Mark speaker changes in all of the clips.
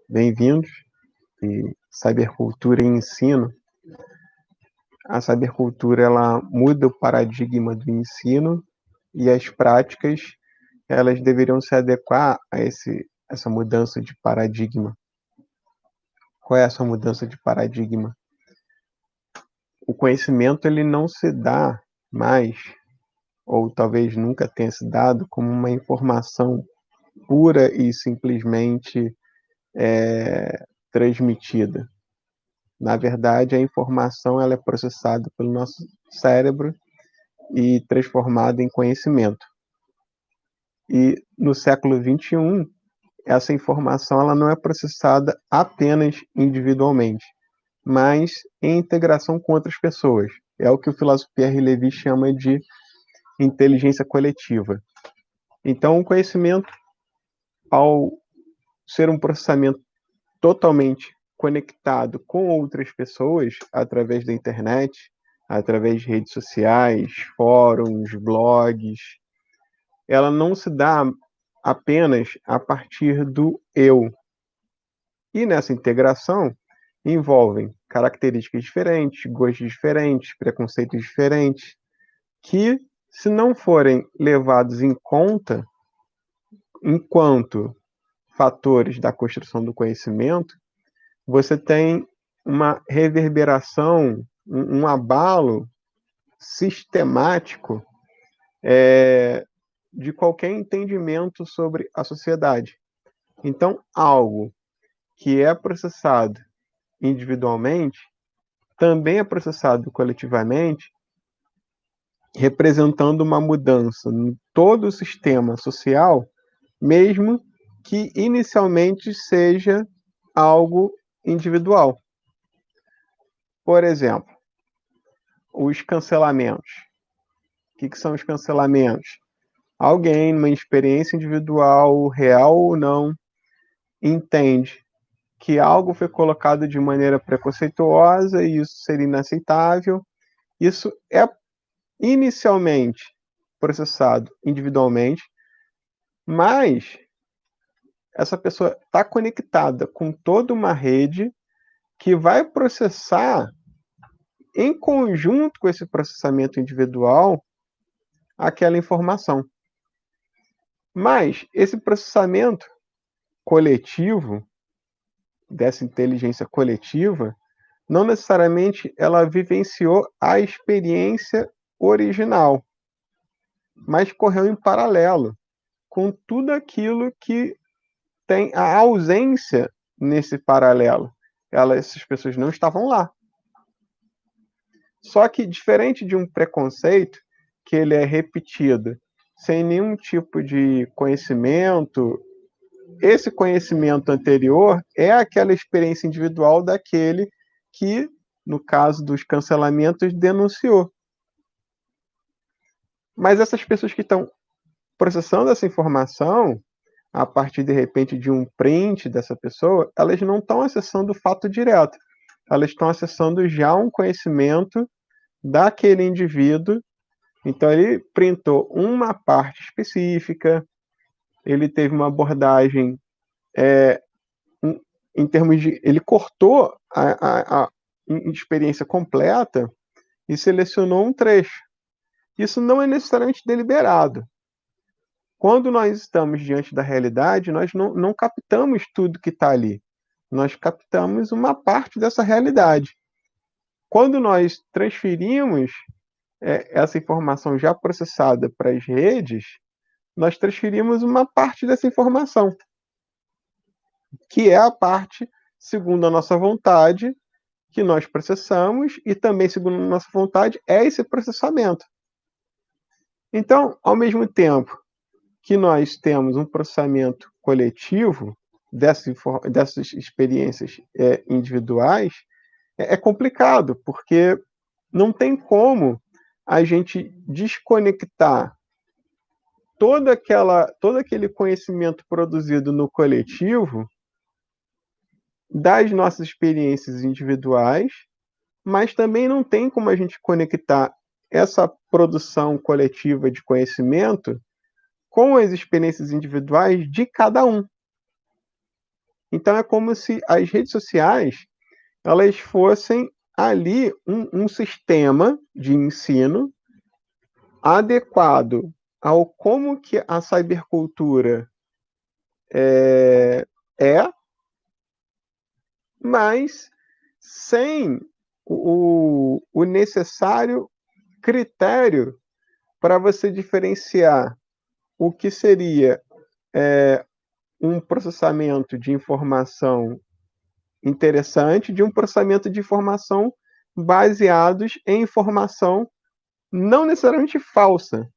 Speaker 1: Bem-vindos e Cybercultura e Ensino. A cybercultura ela muda o paradigma do ensino e as práticas elas deveriam se adequar a essa mudança de paradigma. Qual é essa mudança de paradigma? O conhecimento ele não se dá mais, ou talvez nunca tenha se dado, como uma informação pura e simplesmente transmitida. Na verdade, a informação ela é processada pelo nosso cérebro e transformada em conhecimento. E no século XXI, essa informação ela não é processada apenas individualmente, mas em integração com outras pessoas. É o que o filósofo Pierre Levy chama de inteligência coletiva. Então, o conhecimento, ao ser um processamento totalmente conectado com outras pessoas através da internet, através de redes sociais, fóruns, blogs, ela não se dá apenas a partir do eu. E nessa integração envolvem características diferentes, gostos diferentes, preconceitos diferentes, que, se não forem levados em conta enquanto fatores da construção do conhecimento, você tem uma reverberação, um abalo sistemático de qualquer entendimento sobre a sociedade. Então, algo que é processado individualmente também é processado coletivamente, representando uma mudança em todo o sistema social, mesmo que inicialmente seja algo individual. Por exemplo, os cancelamentos. O que são os cancelamentos? Alguém, numa experiência individual, real ou não, entende que algo foi colocado de maneira preconceituosa e isso seria inaceitável. Isso é inicialmente processado individualmente, mas essa pessoa está conectada com toda uma rede que vai processar, em conjunto com esse processamento individual, aquela informação. Mas esse processamento coletivo, dessa inteligência coletiva, não necessariamente ela vivenciou a experiência original, mas correu em paralelo com tudo aquilo que tem a ausência nesse paralelo. Essas pessoas não estavam lá. Só que, diferente de um preconceito, que ele é repetido sem nenhum tipo de conhecimento, esse conhecimento anterior é aquela experiência individual daquele que, no caso dos cancelamentos, denunciou. Mas essas pessoas que estão processando essa informação, a partir, de repente, de um print dessa pessoa, elas não estão acessando o fato direto. Elas estão acessando já um conhecimento daquele indivíduo. Então, ele printou uma parte específica, ele teve uma abordagem em termos de... Ele cortou a experiência completa e selecionou um trecho. Isso não é necessariamente deliberado. Quando nós estamos diante da realidade, nós não captamos tudo que está ali. Nós captamos uma parte dessa realidade. Quando nós transferimos essa informação já processada para as redes, nós transferimos uma parte dessa informação, que é a parte, segundo a nossa vontade, que nós processamos, e também, segundo a nossa vontade, é esse processamento. Então, ao mesmo tempo que nós temos um processamento coletivo dessas experiências individuais, é complicado, porque não tem como a gente desconectar todo aquele conhecimento produzido no coletivo das nossas experiências individuais, mas também não tem como a gente conectar essa produção coletiva de conhecimento com as experiências individuais de cada um. Então é como se as redes sociais elas fossem ali um sistema de ensino adequado ao como que a cybercultura é, mas sem o necessário critério para você diferenciar o que seria um processamento de informação interessante de um processamento de informação baseados em informação não necessariamente falsa,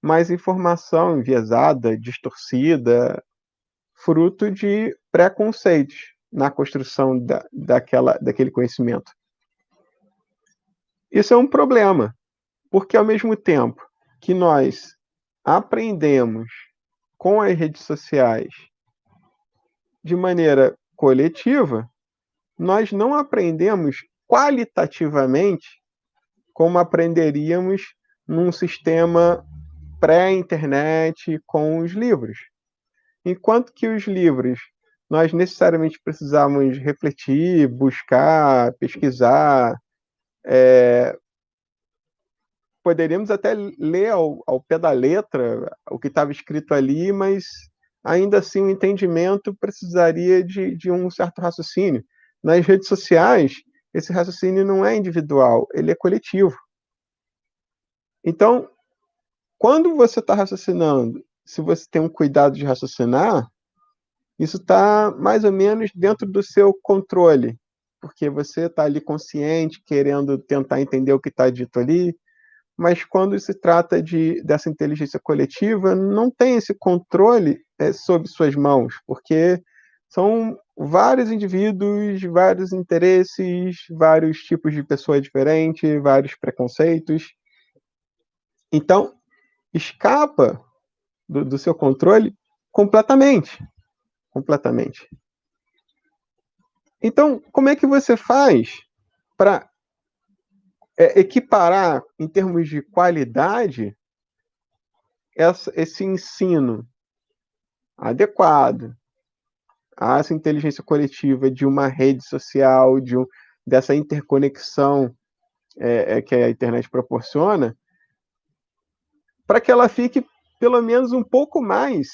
Speaker 1: mas informação enviesada, distorcida, fruto de preconceitos na construção daquele conhecimento. Isso é um problema, porque ao mesmo tempo que nós aprendemos com as redes sociais de maneira coletiva, nós não aprendemos qualitativamente como aprenderíamos num sistema pré-internet com os livros. Enquanto que os livros, nós necessariamente precisamos refletir, buscar, pesquisar, poderíamos até ler ao pé da letra o que estava escrito ali, mas ainda assim o entendimento precisaria de um certo raciocínio. Nas redes sociais, esse raciocínio não é individual, ele é coletivo. Então, quando você está raciocinando, se você tem um cuidado de raciocinar, isso está mais ou menos dentro do seu controle, porque você está ali consciente, querendo tentar entender o que está dito ali, mas quando se trata dessa inteligência coletiva, não tem esse controle sob suas mãos, porque são vários indivíduos, vários interesses, vários tipos de pessoas diferentes, vários preconceitos. Então, escapa do seu controle completamente. Completamente. Então, como é que você faz para equiparar, em termos de qualidade, esse ensino adequado a essa inteligência coletiva de uma rede social, dessa interconexão que a internet proporciona, para que ela fique pelo menos um pouco mais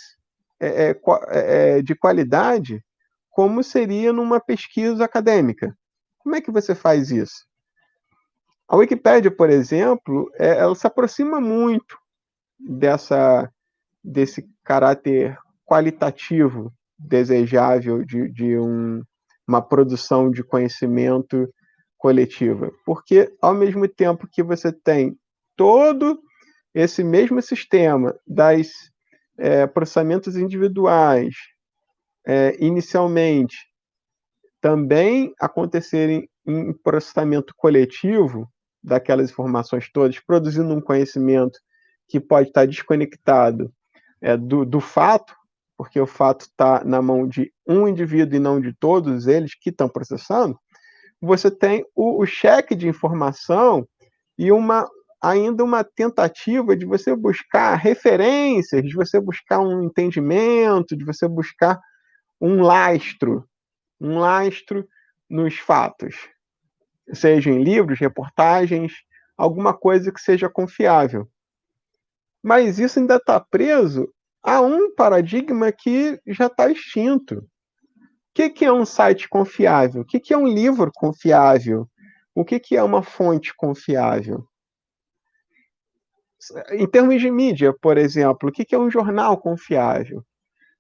Speaker 1: de qualidade, como seria numa pesquisa acadêmica. Como é que você faz isso? A Wikipédia, por exemplo, ela se aproxima muito desse caráter qualitativo desejável de uma produção de conhecimento coletiva, porque ao mesmo tempo que você tem todo esse mesmo sistema das processamentos individuais, inicialmente, também acontecerem em processamento coletivo daquelas informações todas, produzindo um conhecimento que pode estar desconectado do fato, porque o fato está na mão de um indivíduo e não de todos eles que estão processando, você tem o cheque de informação e ainda uma tentativa de você buscar referências, de você buscar um entendimento, de você buscar um lastro nos fatos, seja em livros, reportagens, alguma coisa que seja confiável. Mas isso ainda está preso a um paradigma que já está extinto. O que é um site confiável? O que é um livro confiável? O que é uma fonte confiável? Em termos de mídia, por exemplo, o que é um jornal confiável?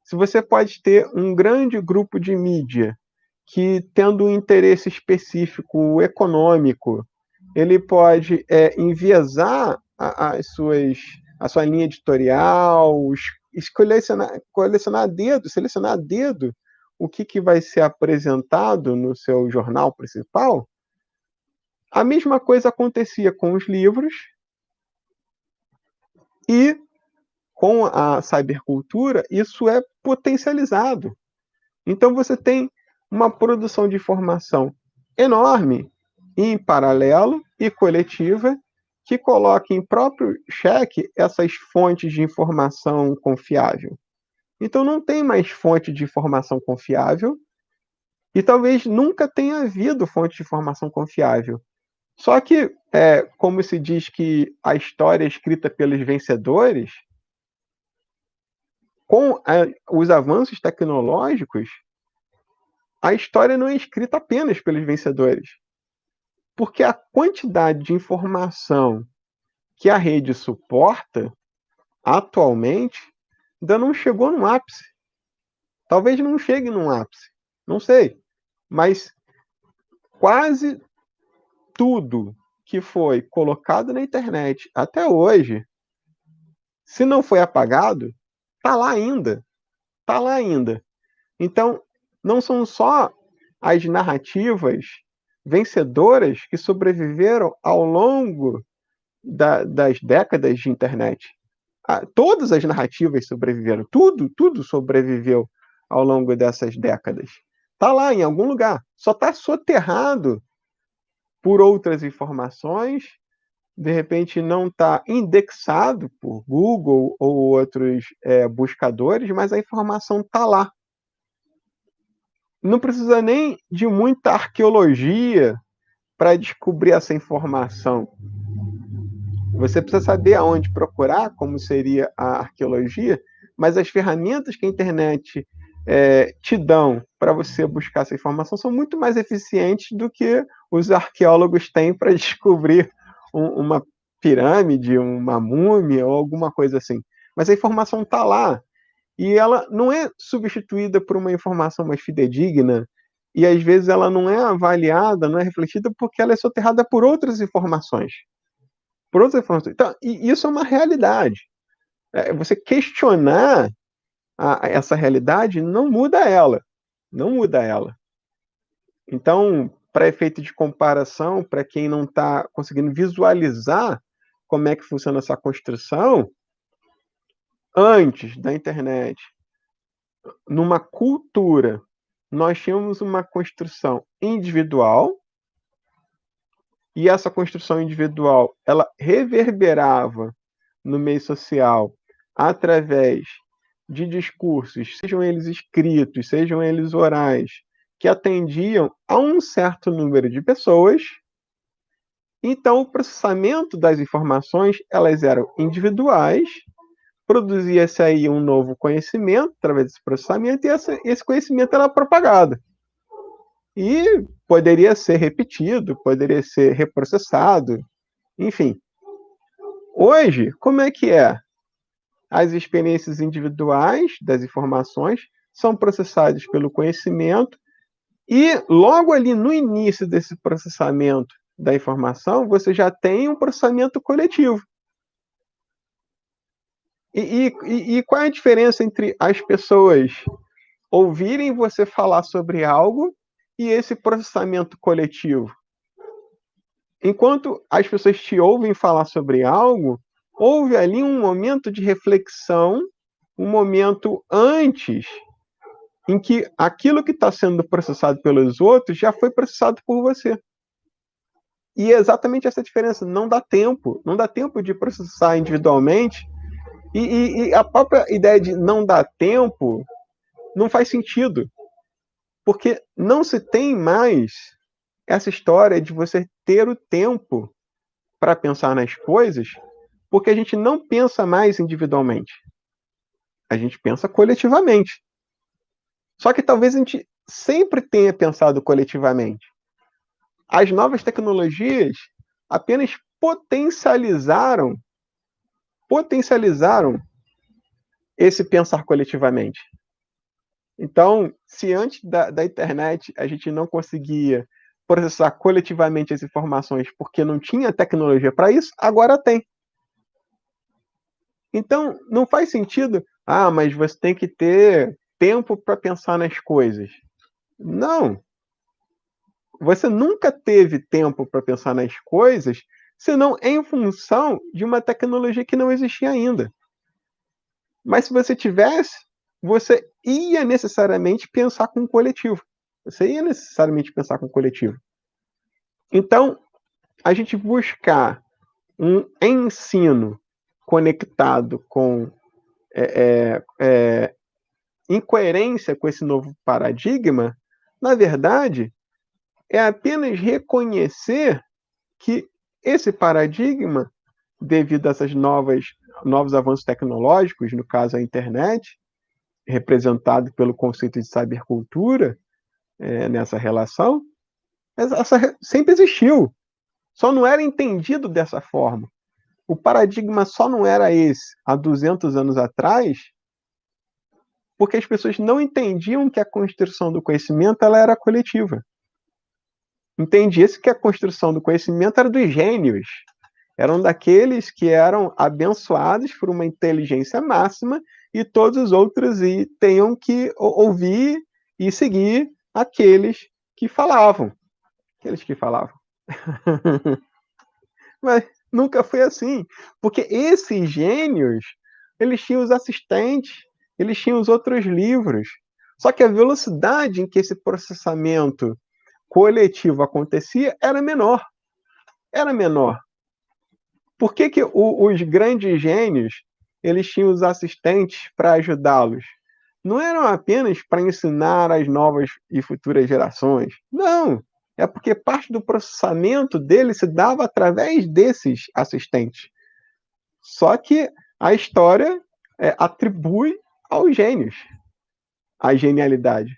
Speaker 1: Se você pode ter um grande grupo de mídia que, tendo um interesse específico econômico, ele pode enviesar a sua linha editorial, selecionar a dedo o que vai ser apresentado no seu jornal principal. A mesma coisa acontecia com os livros e com a cybercultura, isso é potencializado. Então você tem uma produção de informação enorme, em paralelo e coletiva, que coloca em próprio xeque essas fontes de informação confiável. Então não tem mais fonte de informação confiável, E talvez nunca tenha havido fonte de informação confiável. Só que, como se diz que a história é escrita pelos vencedores, com os avanços tecnológicos, a história não é escrita apenas pelos vencedores. Porque a quantidade de informação que a rede suporta, atualmente, ainda não chegou no ápice. Talvez não chegue num ápice, não sei. Mas quase tudo que foi colocado na internet até hoje, se não foi apagado, está lá ainda. Está lá ainda. Então, não são só as narrativas vencedoras que sobreviveram ao longo das décadas de internet. Todas as narrativas sobreviveram, tudo sobreviveu ao longo dessas décadas. Está lá em algum lugar, só está soterrado por outras informações, de repente não está indexado por Google ou outros buscadores, mas a informação está lá. Não precisa nem de muita arqueologia para descobrir essa informação. Você precisa saber aonde procurar, como seria a arqueologia, mas as ferramentas que a internet te dão para você buscar essa informação são muito mais eficientes do que os arqueólogos têm para descobrir uma pirâmide, uma múmia ou alguma coisa assim. Mas a informação está lá e ela não é substituída por uma informação mais fidedigna e às vezes ela não é avaliada, não é refletida porque ela é soterrada por outras informações. Por outras informações. Então, e isso é uma realidade. Você questionar essa realidade não muda ela. Não muda ela. Então, para efeito de comparação, para quem não está conseguindo visualizar como é que funciona essa construção, antes da internet, numa cultura, nós tínhamos uma construção individual, e essa construção individual, ela reverberava no meio social através de discursos, sejam eles escritos, sejam eles orais, que atendiam a um certo número de pessoas. Então, o processamento das informações, elas eram individuais, produzia-se aí um novo conhecimento através desse processamento e esse conhecimento era propagado. E poderia ser repetido, poderia ser reprocessado, enfim. Hoje, como é que é? As experiências individuais das informações são processadas pelo conhecimento e logo ali no início desse processamento da informação, você já tem um processamento coletivo. E qual é a diferença entre as pessoas ouvirem você falar sobre algo e esse processamento coletivo? Enquanto as pessoas te ouvem falar sobre algo, houve ali um momento de reflexão, um momento antes em que aquilo que está sendo processado pelos outros já foi processado por você. E é exatamente essa diferença. Não dá tempo de processar individualmente. E a própria ideia de não dar tempo não faz sentido, porque não se tem mais essa história de você ter o tempo para pensar nas coisas, porque a gente não pensa mais individualmente. A gente pensa coletivamente. Só que talvez a gente sempre tenha pensado coletivamente. As novas tecnologias apenas potencializaram esse pensar coletivamente. Então, se antes da internet a gente não conseguia processar coletivamente as informações porque não tinha tecnologia para isso, agora tem. Então, não faz sentido, mas você tem que ter tempo para pensar nas coisas. Não. Você nunca teve tempo para pensar nas coisas, senão em função de uma tecnologia que não existia ainda. Mas se você tivesse, você ia necessariamente pensar com o coletivo. Você ia necessariamente pensar com o coletivo. Então, a gente buscar um ensino conectado com em coerência com esse novo paradigma Na verdade, é apenas reconhecer que esse paradigma, devido a esses novos avanços tecnológicos, no caso a internet, representado pelo conceito de cybercultura, nessa relação, sempre existiu, só não era entendido dessa forma. O paradigma só não era esse há 200 anos atrás, porque as pessoas não entendiam que a construção do conhecimento ela era coletiva. Entendia-se que a construção do conhecimento era dos gênios, eram daqueles que eram abençoados por uma inteligência máxima e todos os outros tenham que ouvir e seguir aqueles que falavam. Aqueles que falavam. Mas nunca foi assim, porque esses gênios, eles tinham os assistentes, eles tinham os outros livros. Só que a velocidade em que esse processamento coletivo acontecia era menor. Era menor. Por que os grandes gênios, eles tinham os assistentes para ajudá-los? Não eram apenas para ensinar as novas e futuras gerações. Não, é porque parte do processamento dele se dava através desses assistentes. Só que a história atribui aos gênios a genialidade,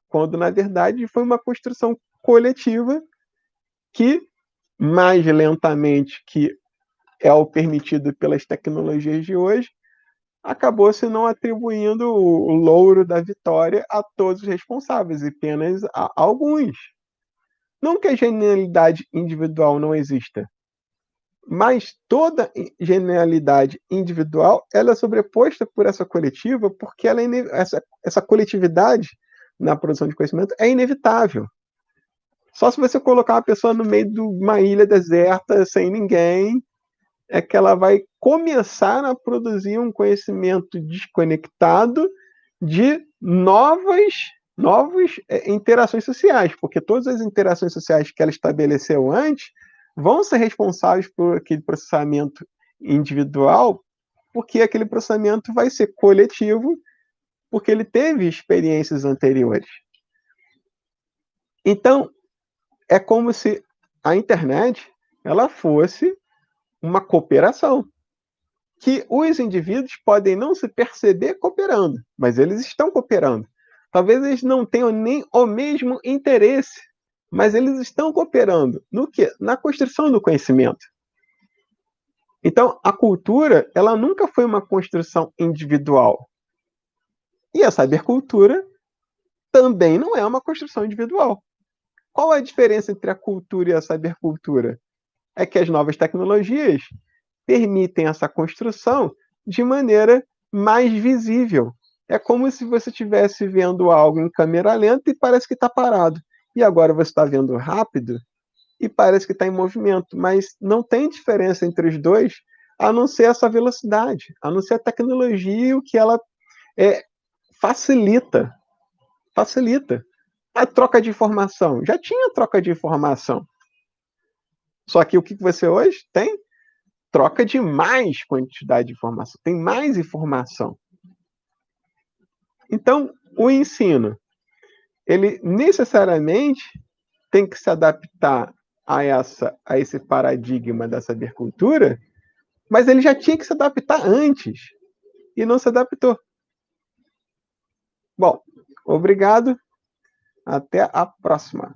Speaker 1: quando na verdade foi uma construção coletiva que, mais lentamente que é o permitido pelas tecnologias de hoje, acabou se não atribuindo o louro da vitória a todos os responsáveis, e apenas a alguns. Não que a genialidade individual não exista, mas toda genialidade individual ela é sobreposta por essa coletiva, porque essa coletividade na produção de conhecimento é inevitável. Só se você colocar uma pessoa no meio de uma ilha deserta, sem ninguém, é que ela vai começar a produzir um conhecimento desconectado de novas interações sociais, porque todas as interações sociais que ela estabeleceu antes vão ser responsáveis por aquele processamento individual, porque aquele processamento vai ser coletivo, porque ele teve experiências anteriores. Então, é como se a internet ela fosse uma cooperação, que os indivíduos podem não se perceber cooperando, mas eles estão cooperando. Talvez eles não tenham nem o mesmo interesse, mas eles estão cooperando no quê? Na construção do conhecimento. Então, a cultura, ela nunca foi uma construção individual. E a cybercultura também não é uma construção individual. Qual é a diferença entre a cultura e a cybercultura? É que as novas tecnologias permitem essa construção de maneira mais visível. É como se você estivesse vendo algo em câmera lenta e parece que está parado. E agora você está vendo rápido e parece que está em movimento. Mas não tem diferença entre os dois, a não ser essa velocidade, a não ser a tecnologia e o que ela facilita. Facilita. A troca de informação. Já tinha troca de informação. Só que o que você hoje tem? Troca de mais quantidade de informação, tem mais informação. Então, o ensino, ele necessariamente tem que se adaptar a esse paradigma da sabercultura, mas ele já tinha que se adaptar antes, e não se adaptou. Bom, obrigado, até a próxima.